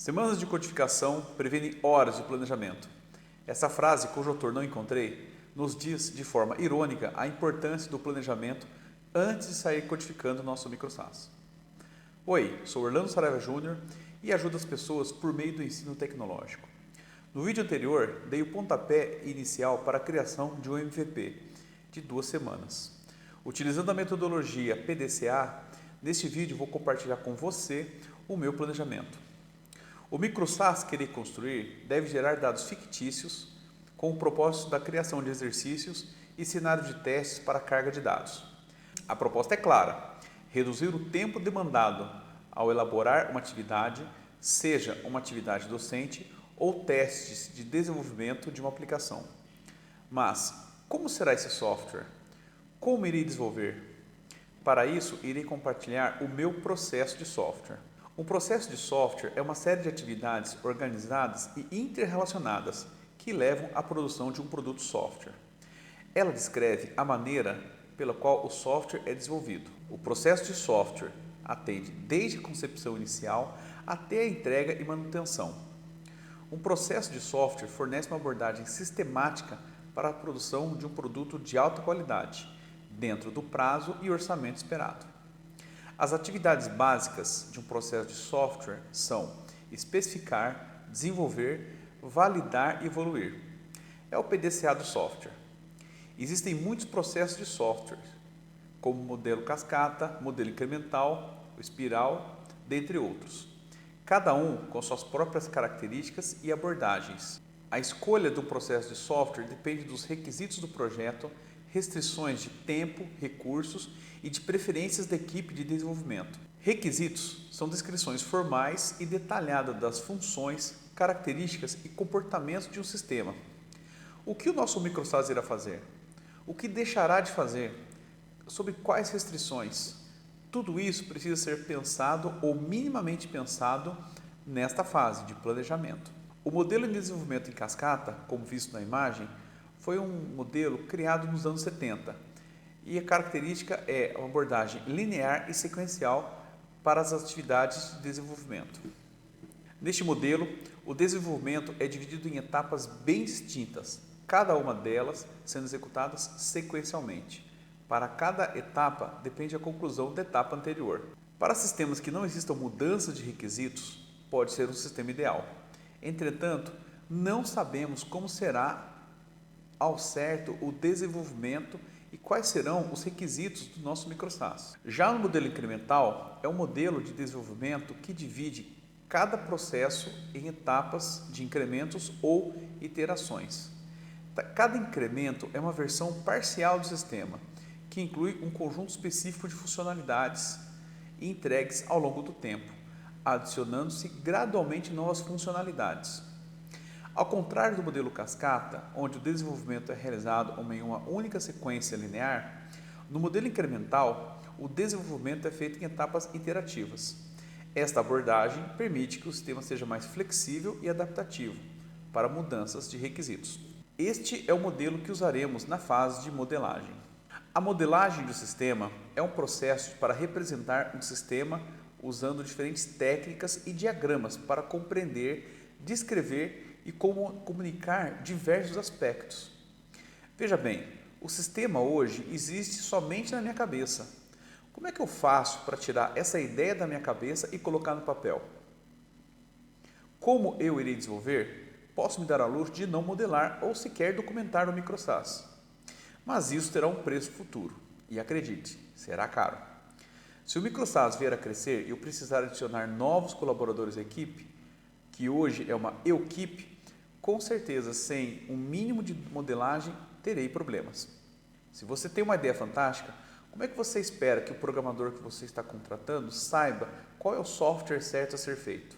Semanas de codificação previnem horas de planejamento. Essa frase, cujo autor não encontrei, nos diz de forma irônica a importância do planejamento antes de sair codificando nosso microSaaS. Oi, sou Orlando Saraiva Júnior e ajudo as pessoas por meio do ensino tecnológico. No vídeo anterior, dei o pontapé inicial para a criação de um MVP de 2 semanas. Utilizando a metodologia PDCA, neste vídeo vou compartilhar com você o meu planejamento. O microSaaS que irei construir deve gerar dados fictícios com o propósito da criação de exercícios e cenários de testes para a carga de dados. A proposta é clara: reduzir o tempo demandado ao elaborar uma atividade, seja uma atividade docente ou testes de desenvolvimento de uma aplicação. Mas como será esse software? Como irei desenvolver? Para isso, irei compartilhar o meu processo de software. Um processo de software é uma série de atividades organizadas e interrelacionadas que levam à produção de um produto software. Ela descreve a maneira pela qual o software é desenvolvido. O processo de software atende desde a concepção inicial até a entrega e manutenção. Um processo de software fornece uma abordagem sistemática para a produção de um produto de alta qualidade, dentro do prazo e orçamento esperado. As atividades básicas de um processo de software são especificar, desenvolver, validar e evoluir. É o PDCA do software. Existem muitos processos de software, como o modelo cascata, modelo incremental, o espiral, dentre outros. Cada um com suas próprias características e abordagens. A escolha de um processo de software depende dos requisitos do projeto, restrições de tempo, recursos e de preferências da equipe de desenvolvimento. Requisitos são descrições formais e detalhadas das funções, características e comportamentos de um sistema. O que o nosso microSaaS irá fazer? O que deixará de fazer? Sobre quais restrições? Tudo isso precisa ser pensado ou minimamente pensado nesta fase de planejamento. O modelo de desenvolvimento em cascata, como visto na imagem, foi um modelo criado nos anos 70 e a característica é uma abordagem linear e sequencial para as atividades de desenvolvimento. Neste modelo, o desenvolvimento é dividido em etapas bem distintas, cada uma delas sendo executadas sequencialmente. Para cada etapa, depende a conclusão da etapa anterior. Para sistemas que não existam mudanças de requisitos, pode ser um sistema ideal. Entretanto, não sabemos como será ao certo o desenvolvimento e quais serão os requisitos do nosso microSaaS. Já no modelo incremental, é um modelo de desenvolvimento que divide cada processo em etapas de incrementos ou iterações. Cada incremento é uma versão parcial do sistema, que inclui um conjunto específico de funcionalidades entregues ao longo do tempo, adicionando-se gradualmente novas funcionalidades. Ao contrário do modelo cascata, onde o desenvolvimento é realizado em uma única sequência linear, no modelo incremental, o desenvolvimento é feito em etapas iterativas. Esta abordagem permite que o sistema seja mais flexível e adaptativo para mudanças de requisitos. Este é o modelo que usaremos na fase de modelagem. A modelagem do sistema é um processo para representar um sistema usando diferentes técnicas e diagramas para compreender, descrever e comunicar diversos aspectos. Veja bem, o sistema hoje existe somente na minha cabeça. Como é que eu faço para tirar essa ideia da minha cabeça e colocar no papel? Como eu irei desenvolver? Posso me dar a luxo de não modelar ou sequer documentar no microSaaS. Mas isso terá um preço futuro. E acredite, será caro. Se o microSaaS vier a crescer e eu precisar adicionar novos colaboradores à equipe, que hoje é uma equipe, com certeza, sem um mínimo de modelagem, terei problemas. Se você tem uma ideia fantástica, como é que você espera que o programador que você está contratando saiba qual é o software certo a ser feito?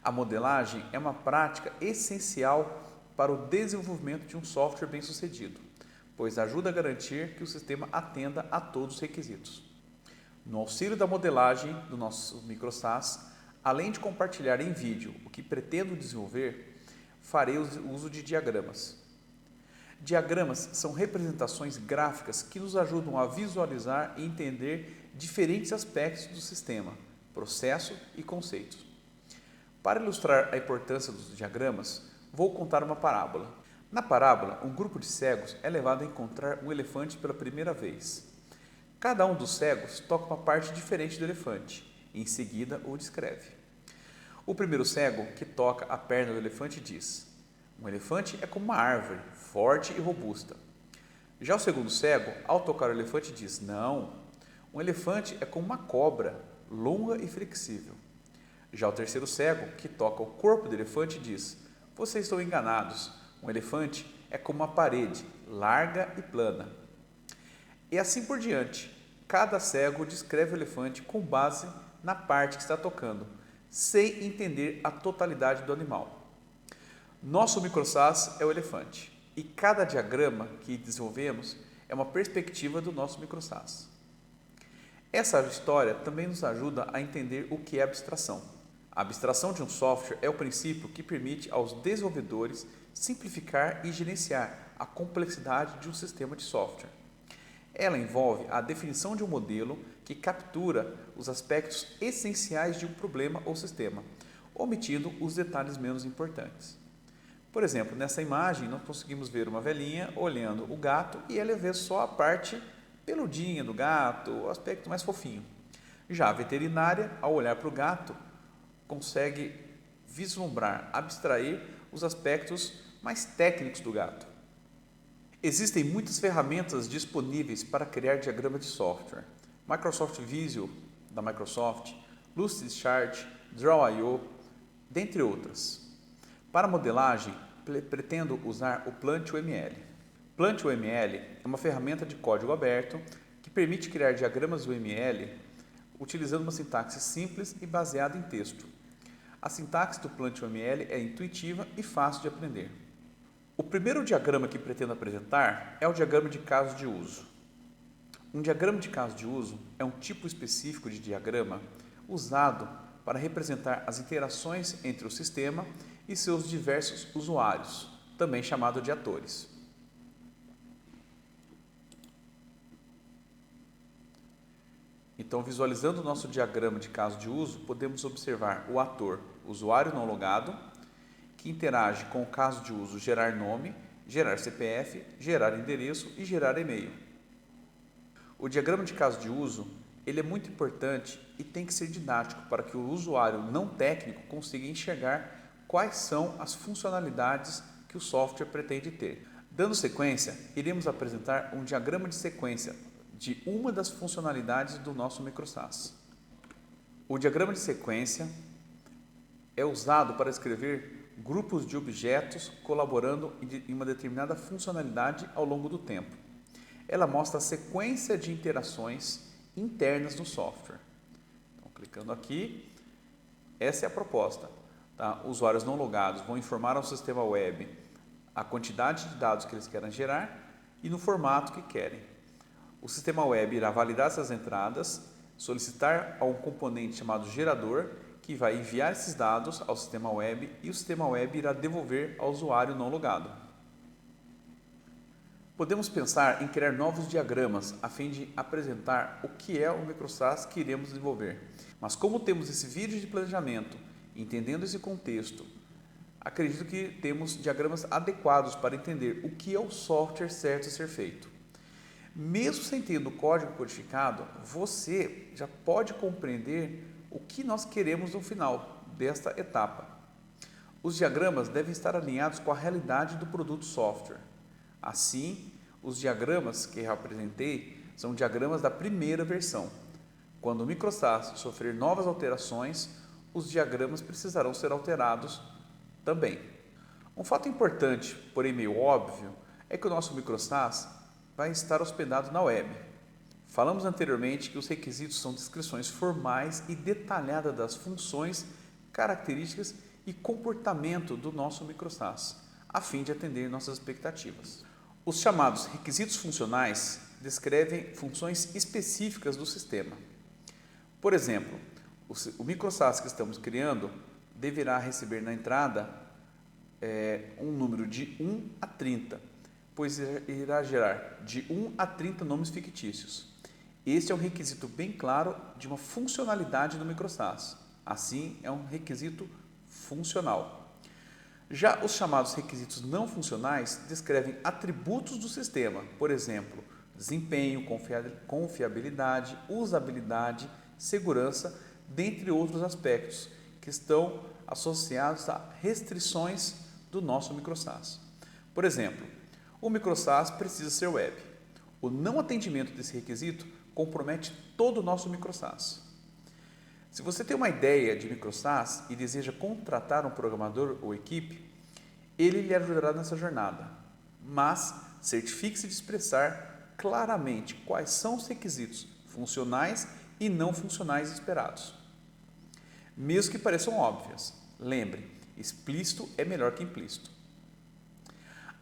A modelagem é uma prática essencial para o desenvolvimento de um software bem-sucedido, pois ajuda a garantir que o sistema atenda a todos os requisitos. No auxílio da modelagem do nosso microSaaS, além de compartilhar em vídeo o que pretendo desenvolver, farei uso de diagramas. Diagramas são representações gráficas que nos ajudam a visualizar e entender diferentes aspectos do sistema, processo e conceitos. Para ilustrar a importância dos diagramas, vou contar uma parábola. Na parábola, um grupo de cegos é levado a encontrar um elefante pela primeira vez. Cada um dos cegos toca uma parte diferente do elefante e em seguida o descreve. O primeiro cego, que toca a perna do elefante, diz: um elefante é como uma árvore, forte e robusta. Já o segundo cego, ao tocar o elefante, diz: não, um elefante é como uma cobra, longa e flexível. Já o terceiro cego, que toca o corpo do elefante, diz: vocês estão enganados, um elefante é como uma parede, larga e plana. E assim por diante, cada cego descreve o elefante com base na parte que está tocando, sem entender a totalidade do animal. Nosso microsas é o elefante, e cada diagrama que desenvolvemos é uma perspectiva do nosso microsas. Essa história também nos ajuda a entender o que é abstração. A abstração de um software é o princípio que permite aos desenvolvedores simplificar e gerenciar a complexidade de um sistema de software. Ela envolve a definição de um modelo que captura os aspectos essenciais de um problema ou sistema, omitindo os detalhes menos importantes. Por exemplo, nessa imagem nós conseguimos ver uma velhinha olhando o gato e ela vê só a parte peludinha do gato, o aspecto mais fofinho. Já a veterinária, ao olhar para o gato, consegue vislumbrar, abstrair os aspectos mais técnicos do gato. Existem muitas ferramentas disponíveis para criar diagrama de software. Microsoft Visio, da Microsoft, Lucidchart, Draw.io, dentre outras. Para modelagem, pretendo usar o Plant.uml. Plant.uml é uma ferramenta de código aberto que permite criar diagramas UML utilizando uma sintaxe simples e baseada em texto. A sintaxe do Plant.uml é intuitiva e fácil de aprender. O primeiro diagrama que pretendo apresentar é o diagrama de caso de uso. Um diagrama de caso de uso é um tipo específico de diagrama usado para representar as interações entre o sistema e seus diversos usuários, também chamado de atores. Então, visualizando o nosso diagrama de caso de uso, podemos observar o ator, usuário não logado, que interage com o caso de uso gerar nome, gerar CPF, gerar endereço e gerar e-mail. O diagrama de caso de uso ele é muito importante e tem que ser didático para que o usuário não técnico consiga enxergar quais são as funcionalidades que o software pretende ter. Dando sequência, iremos apresentar um diagrama de sequência de uma das funcionalidades do nosso microsas. O diagrama de sequência é usado para escrever grupos de objetos colaborando em uma determinada funcionalidade ao longo do tempo. Ela mostra a sequência de interações internas no software. Então, clicando aqui, essa é a proposta. Tá? Usuários não logados vão informar ao sistema web a quantidade de dados que eles querem gerar e no formato que querem. O sistema web irá validar essas entradas, solicitar a um componente chamado gerador, que vai enviar esses dados ao sistema web e o sistema web irá devolver ao usuário não logado. Podemos pensar em criar novos diagramas a fim de apresentar o que é o microsas que iremos desenvolver. Mas como temos esse vídeo de planejamento, entendendo esse contexto, acredito que temos diagramas adequados para entender o que é o software certo a ser feito. Mesmo sem ter o código codificado, você já pode compreender o que nós queremos no final desta etapa. Os diagramas devem estar alinhados com a realidade do produto software. Assim, os diagramas que eu apresentei são diagramas da primeira versão. Quando o microsas sofrer novas alterações, os diagramas precisarão ser alterados também. Um fato importante, porém meio óbvio, é que o nosso microsas vai estar hospedado na web. Falamos anteriormente que os requisitos são descrições formais e detalhadas das funções, características e comportamento do nosso microsas, a fim de atender nossas expectativas. Os chamados requisitos funcionais descrevem funções específicas do sistema. Por exemplo, o microsas que estamos criando deverá receber na entrada um número de 1 a 30, pois irá gerar de 1 a 30 nomes fictícios. Este é um requisito bem claro de uma funcionalidade do microsas. Assim, é um requisito funcional. Já os chamados requisitos não funcionais descrevem atributos do sistema, por exemplo, desempenho, confiabilidade, usabilidade, segurança, dentre outros aspectos que estão associados a restrições do nosso micro-SaaS. Por exemplo, o micro-SaaS precisa ser web. O não atendimento desse requisito compromete todo o nosso micro-SaaS. Se você tem uma ideia de micro-SaaS e deseja contratar um programador ou equipe, ele lhe ajudará nessa jornada, mas certifique-se de expressar claramente quais são os requisitos funcionais e não funcionais esperados. Mesmo que pareçam óbvias, lembre, explícito é melhor que implícito.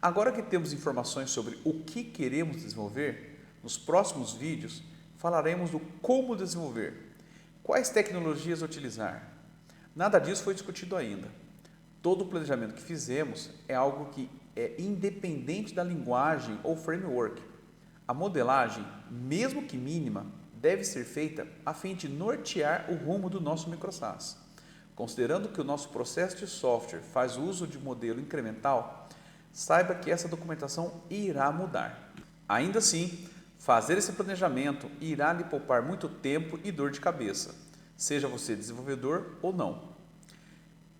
Agora que temos informações sobre o que queremos desenvolver, nos próximos vídeos falaremos do como desenvolver, quais tecnologias utilizar. Nada disso foi discutido ainda. Todo o planejamento que fizemos é algo que é independente da linguagem ou framework. A modelagem, mesmo que mínima, deve ser feita a fim de nortear o rumo do nosso micro-SaaS. Considerando que o nosso processo de software faz uso de modelo incremental, saiba que essa documentação irá mudar. Ainda assim, fazer esse planejamento irá lhe poupar muito tempo e dor de cabeça, seja você desenvolvedor ou não.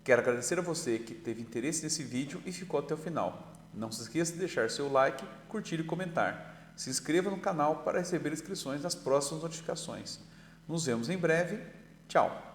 Quero agradecer a você que teve interesse nesse vídeo e ficou até o final. Não se esqueça de deixar seu like, curtir e comentar. Se inscreva no canal para receber inscrições das próximas notificações. Nos vemos em breve. Tchau!